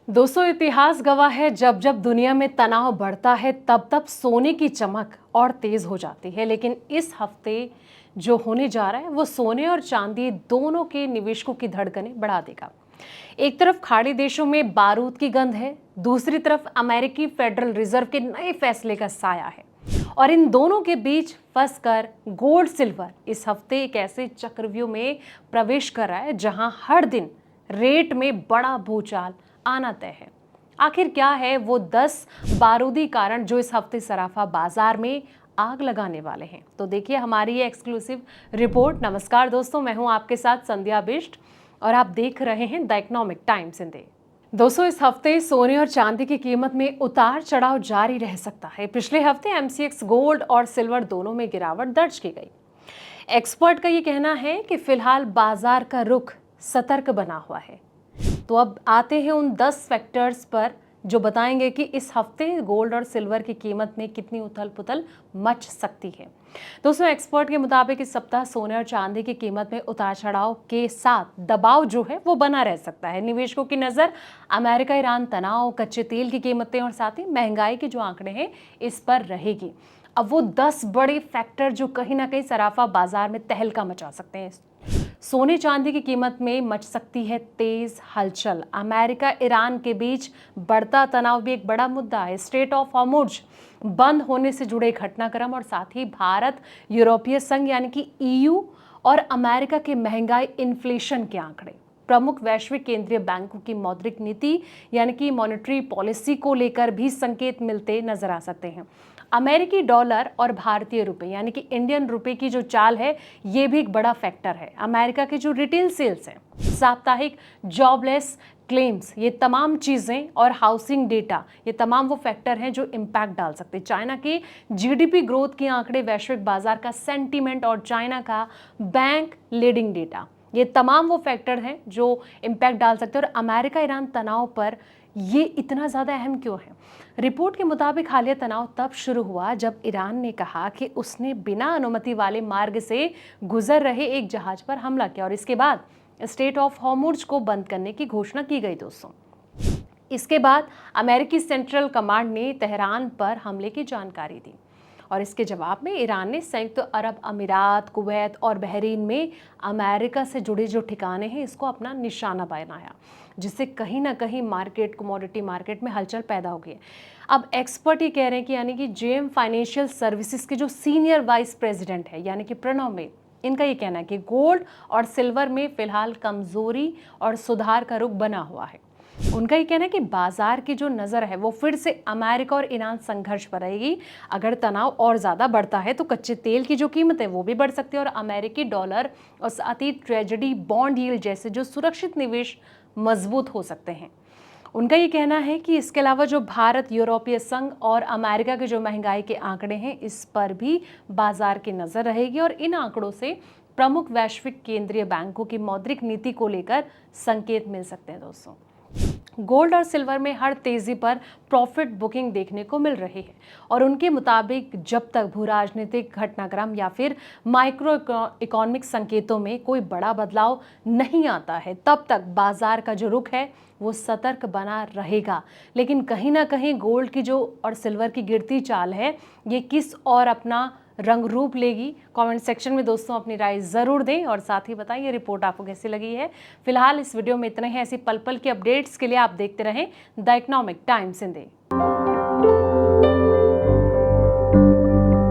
दोस्तों, इतिहास गवाह है जब जब दुनिया में तनाव बढ़ता है तब तब सोने की चमक और तेज हो जाती है। लेकिन इस हफ्ते जो होने जा रहा है वो सोने और चांदी दोनों के निवेशकों की धड़कनें बढ़ा देगा। एक तरफ खाड़ी देशों में बारूद की गंध है, दूसरी तरफ अमेरिकी फेडरल रिजर्व के नए फैसले का साया है। और इन दोनों के बीच फंसकर गोल्ड सिल्वर इस हफ्ते एक ऐसे चक्रव्यूह में प्रवेश कर रहा है जहां हर दिन रेट में बड़ा भूचाल आना तय है। आखिर क्या है वो 10 बारूदी कारण जो इस हफ्ते सराफा बाजार में आग लगाने वाले हैं? तो देखिए हमारी ये एक्सक्लूसिव रिपोर्ट। नमस्कार दोस्तों, मैं हूं आपके साथ संध्या बिष्ट और आप देख रहे हैं द इकोनॉमिक टाइम्स इन। दोस्तों, इस हफ्ते सोने और चांदी की कीमत में उतार चढ़ाव जारी रह सकता है। पिछले हफ्ते एमसीएक्स गोल्ड और सिल्वर दोनों में गिरावट दर्ज की गई। एक्सपर्ट का ये कहना है कि फिलहाल बाजार का रुख सतर्क बना हुआ है। तो अब आते हैं उन 10 फैक्टर्स पर जो बताएंगे कि इस हफ्ते गोल्ड और सिल्वर की कीमत में कितनी उथल पुथल मच सकती है। दोस्तों, एक्सपर्ट के मुताबिक इस सप्ताह सोने और चांदी की कीमत में उतार चढ़ाव के साथ दबाव जो है वो बना रह सकता है। निवेशकों की नजर अमेरिका ईरान तनाव, कच्चे तेल की कीमतें और साथ ही महंगाई के जो आंकड़े हैं इस पर रहेगी। अब वो 10 बड़े फैक्टर जो कहीं ना कहीं सराफा बाजार में तहलका मचा सकते हैं। सोने चांदी की कीमत में मच सकती है तेज हलचल। अमेरिका ईरान के बीच बढ़ता तनाव भी एक बड़ा मुद्दा है। स्ट्रेट ऑफ हॉर्मुज़ बंद होने से जुड़े घटनाक्रम और साथ ही भारत, यूरोपीय संघ यानी कि ईयू और अमेरिका के महंगाई इन्फ्लेशन के आंकड़े, प्रमुख वैश्विक केंद्रीय बैंकों की मौद्रिक नीति यानी कि मॉनेटरी पॉलिसी को लेकर भी संकेत मिलते नजर आ सकते हैं। अमेरिकी डॉलर और भारतीय रुपए यानी कि इंडियन रुपए की जो चाल है ये भी एक बड़ा फैक्टर है। अमेरिका के जो रिटेल सेल्स हैं, साप्ताहिक जॉबलेस क्लेम्स, ये तमाम चीज़ें और हाउसिंग डेटा, ये तमाम वो फैक्टर हैं जो इम्पैक्ट डाल सकते हैं। चाइना के जीडीपी ग्रोथ के आंकड़े, वैश्विक बाजार का सेंटीमेंट और चाइना का बैंक लीडिंग डेटा, ये तमाम वो फैक्टर हैं जो इम्पैक्ट डाल सकते हैं। और अमेरिका ईरान तनाव पर ये इतना ज़्यादा अहम क्यों है? रिपोर्ट के मुताबिक हालिया तनाव तब शुरू हुआ जब ईरान ने कहा कि उसने बिना अनुमति वाले मार्ग से गुजर रहे एक जहाज पर हमला किया और इसके बाद स्ट्रेट ऑफ हॉर्मुज़ को बंद करने की घोषणा की गई। दोस्तों, इसके बाद अमेरिकी सेंट्रल कमांड ने तेहरान पर हमले की जानकारी दी और इसके जवाब में ईरान ने संयुक्त अरब अमीरात, कुवैत और बहरीन में अमेरिका से जुड़े जो ठिकाने हैं इसको अपना निशाना बनाया, जिससे कहीं ना कहीं कमोडिटी मार्केट में हलचल पैदा हो गई। अब एक्सपर्ट ये कह रहे हैं कि यानी कि जेएम फाइनेंशियल सर्विसेज के जो सीनियर वाइस प्रेसिडेंट है यानी कि प्रणव में, इनका ये कहना है कि गोल्ड और सिल्वर में फिलहाल कमजोरी और सुधार का रुख बना हुआ है। उनका ये कहना है कि बाजार की जो नज़र है वो फिर से अमेरिका और ईरान संघर्ष पर रहेगी। अगर तनाव और ज़्यादा बढ़ता है तो कच्चे तेल की जो कीमत है वो भी बढ़ सकती है और अमेरिकी डॉलर और साथ ही ट्रेजरी बॉन्ड यील्ड जैसे जो सुरक्षित निवेश मजबूत हो सकते हैं। उनका ये कहना है कि इसके अलावा जो भारत, यूरोपीय संघ और अमेरिका के जो महंगाई के आंकड़े हैं इस पर भी बाजार की नज़र रहेगी और इन आंकड़ों से प्रमुख वैश्विक केंद्रीय बैंकों की मौद्रिक नीति को लेकर संकेत मिल सकते हैं। दोस्तों, गोल्ड और सिल्वर में हर तेजी पर प्रॉफिट बुकिंग देखने को मिल रही है और उनके मुताबिक जब तक भू राजनीतिक घटनाक्रम या फिर माइक्रो इकोनॉमिक संकेतों में कोई बड़ा बदलाव नहीं आता है तब तक बाजार का जो रुख है वो सतर्क बना रहेगा। लेकिन कहीं ना कहीं गोल्ड की जो और सिल्वर की गिरती चाल है ये किस और अपना रंग रूप लेगी? कमेंट सेक्शन में दोस्तों अपनी राय ज़रूर दें और साथ ही बताएं ये रिपोर्ट आपको कैसी लगी है। फिलहाल इस वीडियो में इतना ही। ऐसी पल पल की अपडेट्स के लिए आप देखते रहें द इकोनॉमिक टाइम्स इन।